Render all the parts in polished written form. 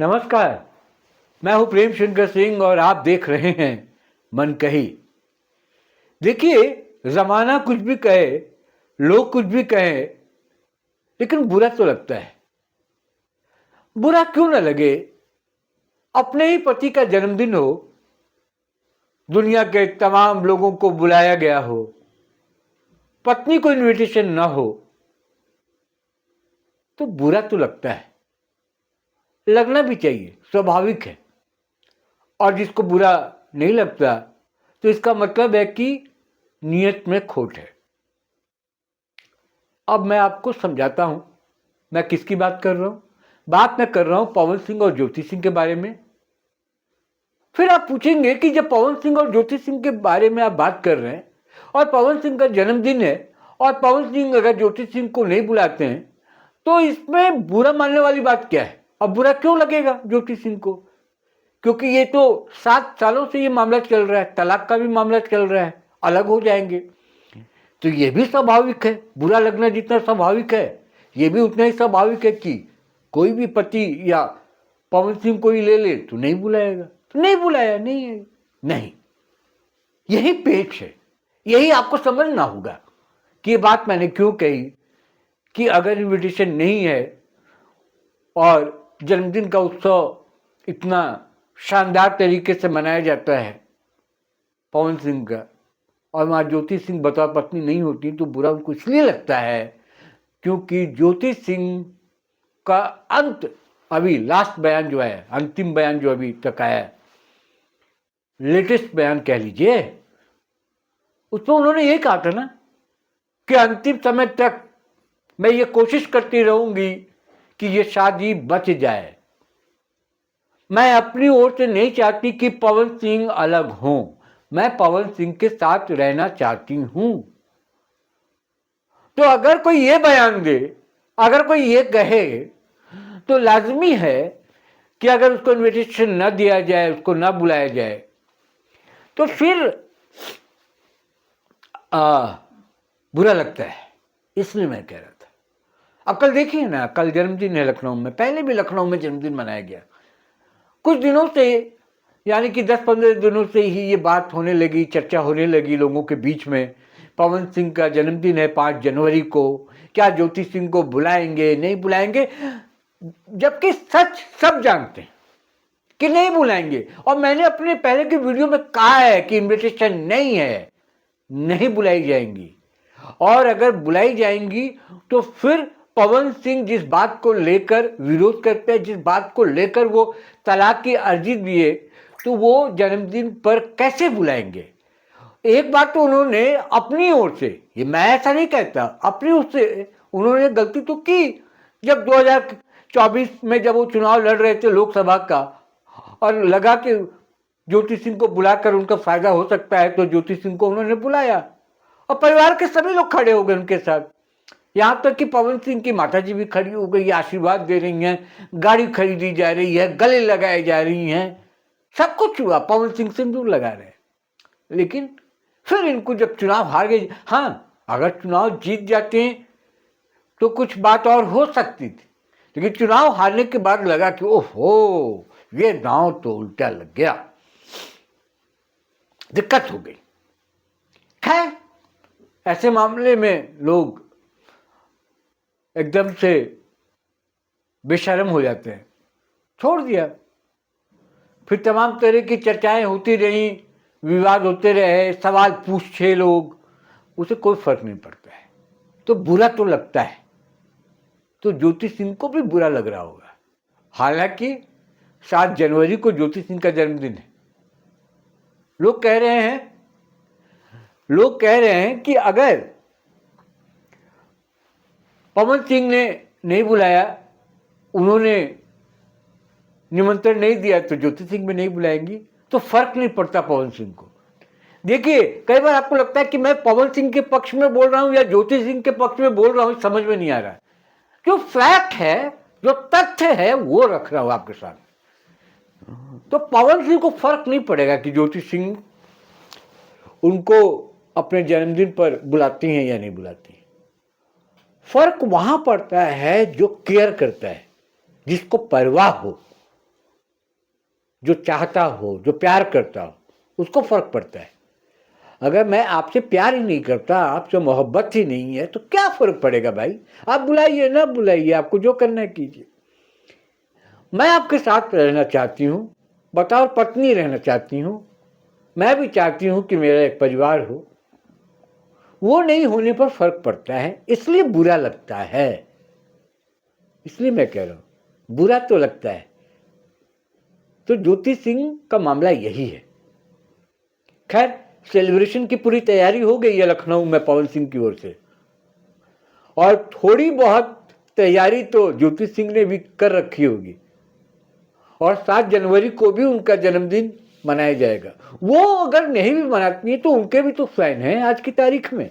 नमस्कार। मैं हूं प्रेम शंकर सिंह और आप देख रहे हैं मन कही। देखिए, जमाना कुछ भी कहे, लोग कुछ भी कहें, लेकिन बुरा तो लगता है। बुरा क्यों ना लगे? अपने ही पति का जन्मदिन हो, दुनिया के तमाम लोगों को बुलाया गया हो, पत्नी को इनविटेशन ना हो, तो बुरा तो लगता है। लगना भी चाहिए, स्वाभाविक है। और जिसको बुरा नहीं लगता तो इसका मतलब है कि नियत में खोट है। अब मैं आपको समझाता हूं मैं किसकी बात कर रहा हूं। बात मैं कर रहा हूं पवन सिंह और ज्योति सिंह के बारे में। फिर आप पूछेंगे कि जब पवन सिंह और ज्योति सिंह के बारे में आप बात कर रहे हैं और पवन सिंह का जन्मदिन है और पवन सिंह अगर ज्योति सिंह को नहीं बुलाते हैं तो इसमें बुरा मानने वाली बात क्या है? अब बुरा क्यों लगेगा ज्योति सिंह को? क्योंकि ये तो 7 सालों से ये मामला चल रहा है, तलाक का भी मामला चल रहा है, अलग हो जाएंगे। तो ये भी स्वाभाविक है। बुरा लगना जितना स्वाभाविक है, ये भी उतना ही स्वाभाविक है कि कोई भी पति या पवन सिंह को ही ले ले तो नहीं बुलाएगा। तो नहीं बुलाया, नहीं है, नहीं। यही पेच है। यही आपको समझना होगा कि ये बात मैंने क्यों कही कि अगर इनविटेशन नहीं है और जन्मदिन का उत्सव इतना शानदार तरीके से मनाया जाता है पवन सिंह का, और वहाँ ज्योति सिंह बतौर पत्नी नहीं होती, तो बुरा उनको इसलिए लगता है क्योंकि ज्योति सिंह का अंत अभी लास्ट बयान जो है, अंतिम बयान जो अभी तक आया है, लेटेस्ट बयान कह लीजिए, उसमें उन्होंने ये कहा था ना कि अंतिम समय तक मैं ये कोशिश करती रहूंगी कि ये शादी बच जाए। मैं अपनी ओर से नहीं चाहती कि पवन सिंह अलग हों, मैं पवन सिंह के साथ रहना चाहती हूं। तो अगर कोई ये बयान दे, अगर कोई ये कहे, तो लाजमी है कि अगर उसको इनविटेशन न दिया जाए, उसको न बुलाया जाए, तो फिर बुरा लगता है। इसलिए मैं कह रहा था। अब कल देखिए ना, कल जन्मदिन है लखनऊ में, पहले भी लखनऊ में जन्मदिन मनाया गया। कुछ दिनों से, यानी कि 10-15 दिनों से ही ये बात होने लगी, चर्चा होने लगी लोगों के बीच में। पवन सिंह का जन्मदिन है 5 जनवरी को, क्या ज्योति सिंह को बुलाएंगे, नहीं बुलाएंगे? जबकि सच सब जानते हैं कि नहीं बुलाएंगे। और मैंने अपने पहले की वीडियो में कहा है कि इनविटेशन नहीं है, नहीं बुलाई जाएंगी। और अगर बुलाई जाएंगी तो फिर पवन सिंह जिस बात को लेकर विरोध करते हैं, जिस बात को लेकर वो तलाक की अर्जी दिए, तो वो जन्मदिन पर कैसे बुलाएंगे? एक बात तो उन्होंने अपनी ओर से, ये मैं ऐसा नहीं कहता, अपनी ओर से उन्होंने गलती तो की। जब 2024 में जब वो चुनाव लड़ रहे थे लोकसभा का, और लगा कि ज्योति सिंह को बुलाकर उनका फायदा हो सकता है, तो ज्योति सिंह को उन्होंने बुलाया और परिवार के सभी लोग खड़े हो गए उनके साथ। यहां तक कि पवन सिंह की माताजी भी खड़ी हो गई, आशीर्वाद दे रही हैं, गाड़ी खरीदी जा रही है, गले लगाए जा रही हैं, सब कुछ हुआ। पवन सिंह सिंदूर लगा रहे। लेकिन फिर इनको जब चुनाव हार गए, हाँ, अगर चुनाव जीत जाते हैं तो कुछ बात और हो सकती थी, लेकिन चुनाव हारने के बाद लगा कि ओहो, ये दांव तो उल्टा लग गया, दिक्कत हो गई। खैर, ऐसे मामले में लोग एकदम से बेशर्म हो जाते हैं। छोड़ दिया। फिर तमाम तरह की चर्चाएं होती रही, विवाद होते रहे, सवाल पूछे लोग, उसे कोई फर्क नहीं पड़ता है। तो बुरा तो लगता है। तो ज्योति सिंह को भी बुरा लग रहा होगा। हालांकि 7 जनवरी को ज्योति सिंह का जन्मदिन है। लोग कह रहे हैं कि अगर पवन सिंह ने नहीं बुलाया, उन्होंने निमंत्रण नहीं दिया, तो ज्योति सिंह भी नहीं बुलाएंगी, तो फर्क नहीं पड़ता पवन सिंह को। देखिए, कई बार आपको लगता है कि मैं पवन सिंह के पक्ष में बोल रहा हूं या ज्योति सिंह के पक्ष में बोल रहा हूं, समझ में नहीं आ रहा है। जो फैक्ट है, जो तथ्य है, वो रख रहा हूं आपके साथ। तो पवन सिंह को फर्क नहीं पड़ेगा कि ज्योति सिंह उनको अपने जन्मदिन पर बुलाती हैं या नहीं बुलाती हैं। फर्क वहां पड़ता है जो केयर करता है, जिसको परवाह हो। जो चाहता हो, जो प्यार करता हो, उसको फर्क पड़ता है। अगर मैं आपसे प्यार ही नहीं करता, आपसे मोहब्बत ही नहीं है, तो क्या फर्क पड़ेगा भाई? आप बुलाइए ना बुलाइए, आपको जो करना है कीजिए। मैं आपके साथ रहना चाहती हूँ, बतौर पत्नी रहना चाहती हूँ। मैं भी चाहती हूँ कि मेरा एक परिवार हो। वो नहीं होने पर फर्क पड़ता है, इसलिए बुरा लगता है। इसलिए मैं कह रहा हूं, बुरा तो लगता है। तो ज्योति सिंह का मामला यही है। खैर, सेलिब्रेशन की पूरी तैयारी हो गई है लखनऊ में पवन सिंह की ओर से, और थोड़ी बहुत तैयारी तो ज्योति सिंह ने भी कर रखी होगी। और 7 जनवरी को भी उनका जन्मदिन मनाया जाएगा। वो अगर नहीं भी मनाती है तो उनके भी तो फैन हैं आज की तारीख में।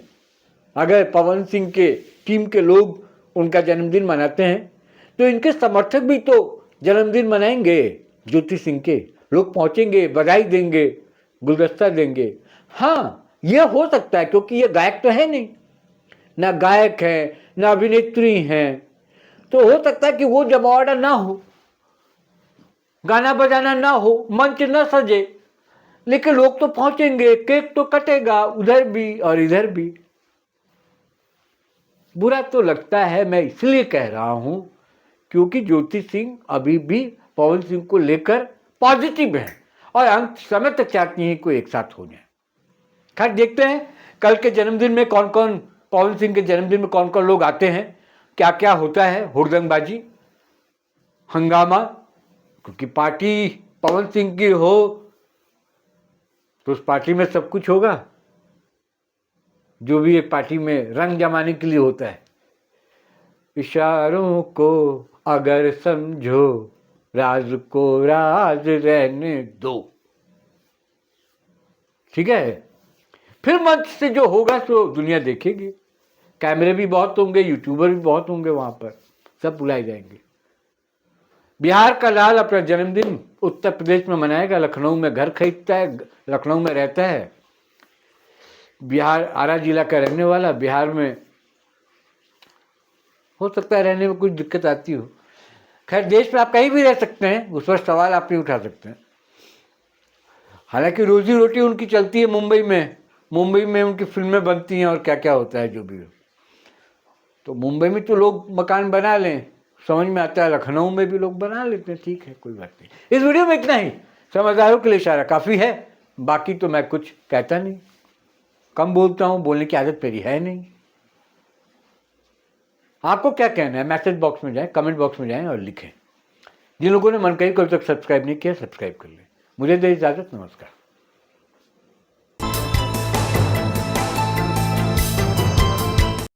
अगर पवन सिंह के टीम के लोग उनका जन्मदिन मनाते हैं तो इनके समर्थक भी तो जन्मदिन मनाएंगे। ज्योति सिंह के लोग पहुंचेंगे, बधाई देंगे, गुलदस्ता देंगे। हाँ, यह हो सकता है, क्योंकि ये गायक तो है नहीं, ना गायक है ना अभिनेत्री हैं, तो हो सकता है कि वो जमावड़ा ना हो, गाना बजाना ना हो, मंच न सजे, लेकिन लोग तो पहुंचेंगे, केक तो कटेगा उधर भी और इधर भी। बुरा तो लगता है, मैं इसलिए कह रहा हूं क्योंकि ज्योति सिंह अभी भी पवन सिंह को लेकर पॉजिटिव है और अंत समय तक चाहती हैं कि एक साथ हो जाए। खैर, देखते हैं कल के जन्मदिन में कौन कौन, पवन सिंह के जन्मदिन में कौन कौन लोग आते हैं, क्या क्या होता है, हुड़दंगबाजी, हंगामा। क्योंकि पार्टी पवन सिंह की हो तो उस पार्टी में सब कुछ होगा, जो भी एक पार्टी में रंग जमाने के लिए होता है। इशारों को अगर समझो, राज को राज रहने दो। ठीक है, फिर मंच से जो होगा तो दुनिया देखेगी। कैमरे भी बहुत होंगे, यूट्यूबर भी बहुत होंगे, वहां पर सब बुलाए जाएंगे। बिहार का लाल अपना जन्मदिन उत्तर प्रदेश में मनाएगा, लखनऊ में घर खरीदता है, लखनऊ में रहता है। बिहार, आरा जिला का रहने वाला, बिहार में हो सकता है रहने में कुछ दिक्कत आती हो। खैर, देश में आप कहीं भी रह सकते हैं, उस पर सवाल आप नहीं उठा सकते हैं। हालांकि रोजी रोटी उनकी चलती है मुंबई में, मुंबई में उनकी फिल्में बनती हैं और क्या क्या होता है जो भी हो। तो मुंबई में तो लोग मकान बना लें, समझ में आता है, लखनऊ में भी लोग बना लेते हैं। ठीक है, कोई बात नहीं। इस वीडियो में इतना ही, समझदारों के लिए इशारा काफ़ी है, बाकी तो मैं कुछ कहता नहीं, कम बोलता हूँ, बोलने की आदत मेरी है नहीं। आपको क्या कहना है, मैसेज बॉक्स में जाएं, कमेंट बॉक्स में जाएं और लिखें। जिन लोगों ने मन कही को अभी तक सब्सक्राइब नहीं किया, सब्सक्राइब कर लें। मुझे दे इजाज़त, नमस्कार।